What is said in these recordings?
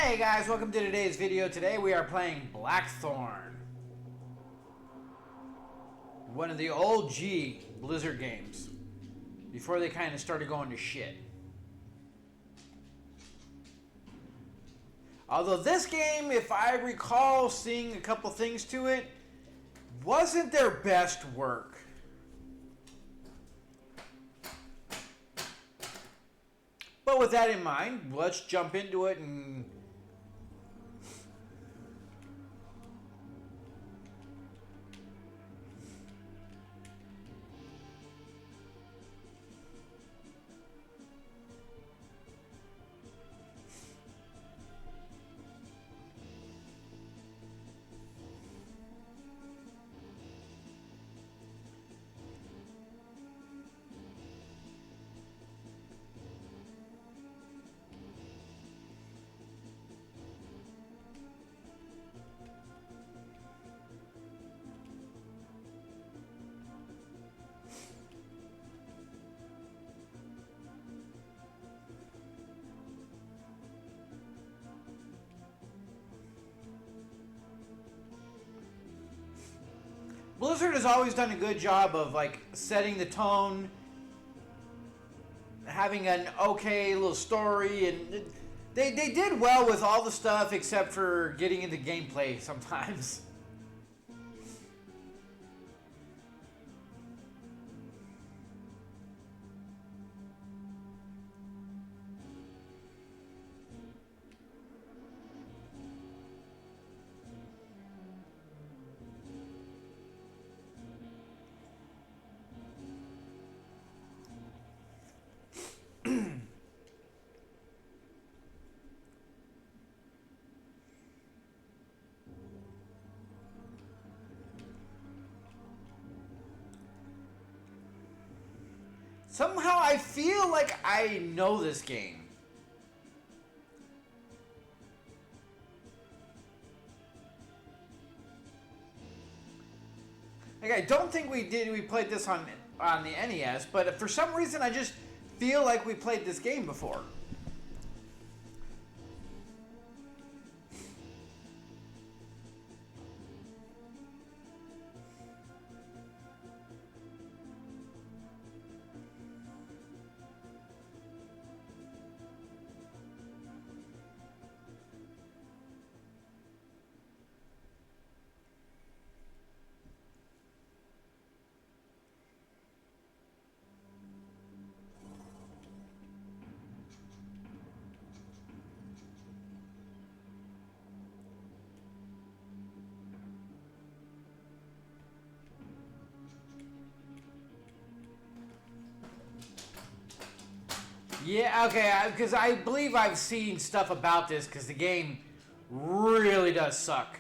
Hey guys, welcome to today's video. Today we are playing BlackThorne, one of the old Blizzard games, before they kind of started going to shit. Although this game, if I recall seeing a couple things to it, wasn't their best work. But with that in mind, let's jump into it and Blizzard has always done a good job of like setting the tone, having an okay little story, and they did well with all the stuff except for getting into gameplay sometimes. Somehow I feel like I know this game. Like I don't think we played this on the NES, but for some reason I just feel like we played this game before. Yeah, okay, because I believe I've seen stuff about this, because the game really does suck.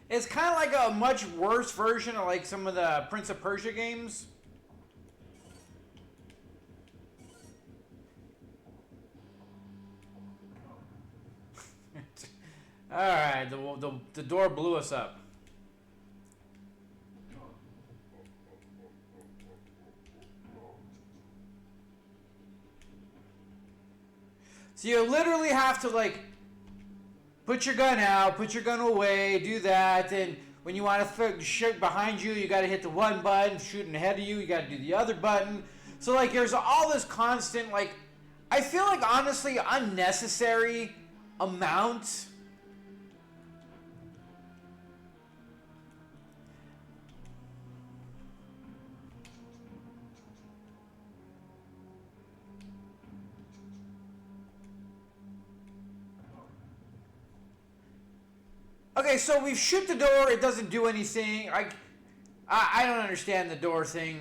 It's kind of like a much worse version of like some of the Prince of Persia games. Alright, the door blew us up. So you literally have to like put your gun out, put your gun away, do that, and when you want to shoot behind you, you got to hit the one button, shooting ahead of you, you got to do the other button. So like there's all this constant, like, I feel like honestly unnecessary amount. Okay, so we shoot the door, it doesn't do anything. I don't understand the door thing.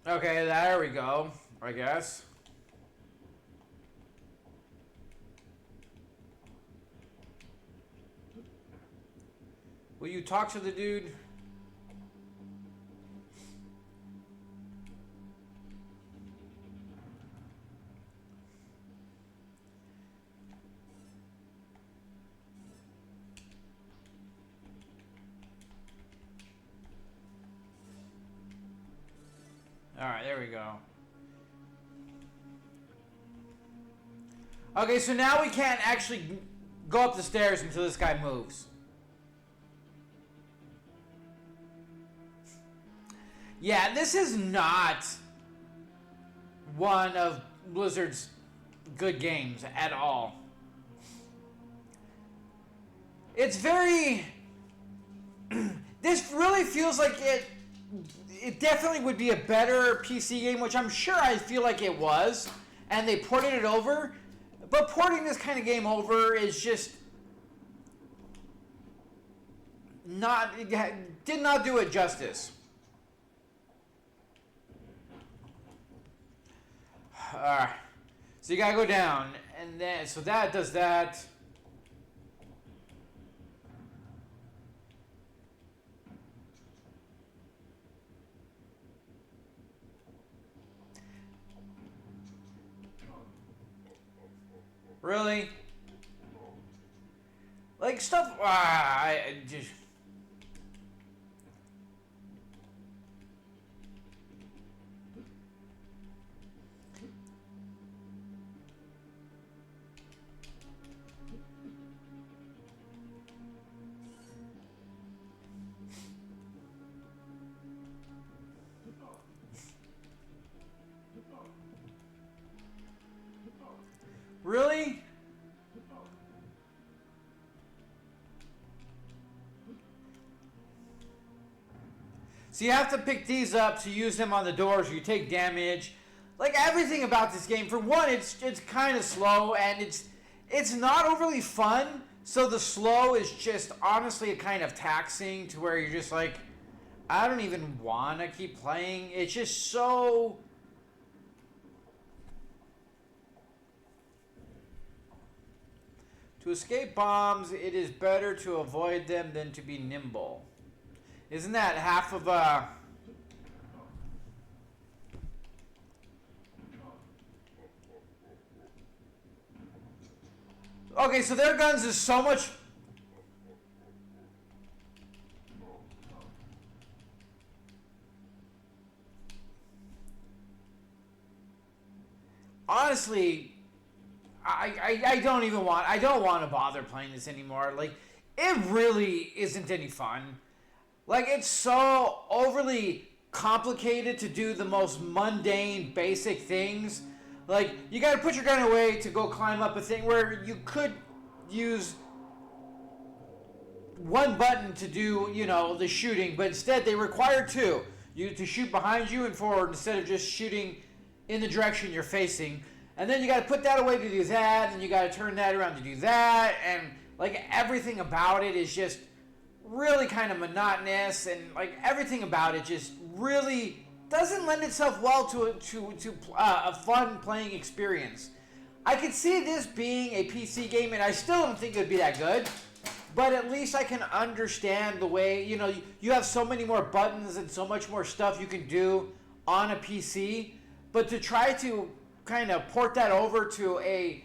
Okay, there we go, I guess. Will you talk to the dude? Alright, there we go. Okay, so now we can't actually go up the stairs until this guy moves. Yeah, this is not one of Blizzard's good games at all. It's very... This really feels like it definitely would be a better PC game, which I'm sure I feel like it was, and they ported it over. But porting this kind of game over is just not... It did not do it justice. Alright. So you gotta go down, and then... So that does that. Really? Like, stuff... I just... Really? So you have to pick these up to use them on the doors. You take damage. Like, everything about this game, for one, it's kind of slow, and it's not overly fun. So the slow is just honestly kind of taxing to where you're just like, I don't even want to keep playing. It's just so... To escape bombs, it is better to avoid them than to be nimble. Isn't that half of a... Okay, so their guns is so much... Honestly... I don't even want... I don't want to bother playing this anymore. Like, it really isn't any fun. Like, it's so overly complicated to do the most mundane, basic things. Like, you gotta put your gun away to go climb up a thing where you could use one button to do, you know, the shooting, but instead they require two. You to shoot behind you and forward instead of just shooting in the direction you're facing. And then you got to put that away to do that, and you got to turn that around to do that, and like everything about it is just really kind of monotonous, and like everything about it just really doesn't lend itself well to a fun playing experience. I could see this being a PC game, and I still don't think it would be that good, but at least I can understand the way, you know, you have so many more buttons and so much more stuff you can do on a PC, but to try to kind of port that over to a,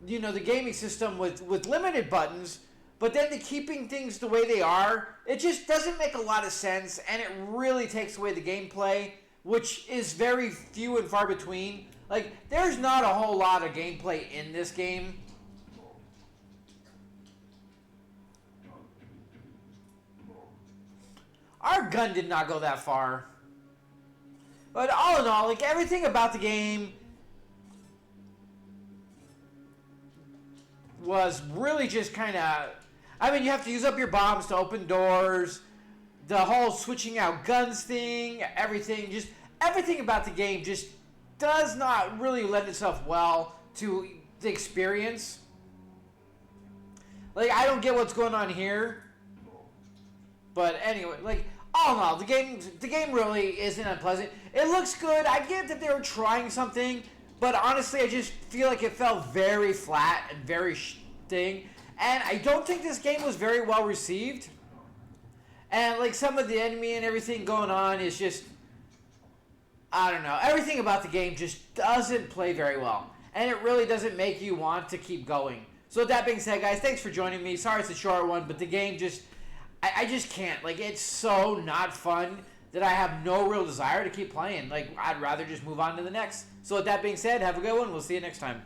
you know, the gaming system with limited buttons, but then the keeping things the way they are, it just doesn't make a lot of sense, and it really takes away the gameplay, which is very few and far between. Like, there's not a whole lot of gameplay in this game. Our gun did not go that far. But all in all, like, everything about the game was really just kind of... I mean, you have to use up your bombs to open doors. the whole switching out guns thing, everything about the game just does not really lend itself well to the experience. Like, I don't get what's going on here. But anyway, like, all in all, the game really isn't unpleasant. It looks good. I get that they were trying something, but honestly, I just feel like it felt very flat and very thing. And I don't think this game was very well received. And like some of the enemy and everything going on is just, I don't know. Everything about the game just doesn't play very well. And it really doesn't make you want to keep going. So with that being said, guys, thanks for joining me. Sorry it's a short one, but the game just, I just can't. Like, it's so not fun that I have no real desire to keep playing. Like, I'd rather just move on to the next. So with that being said, have a good one. We'll see you next time.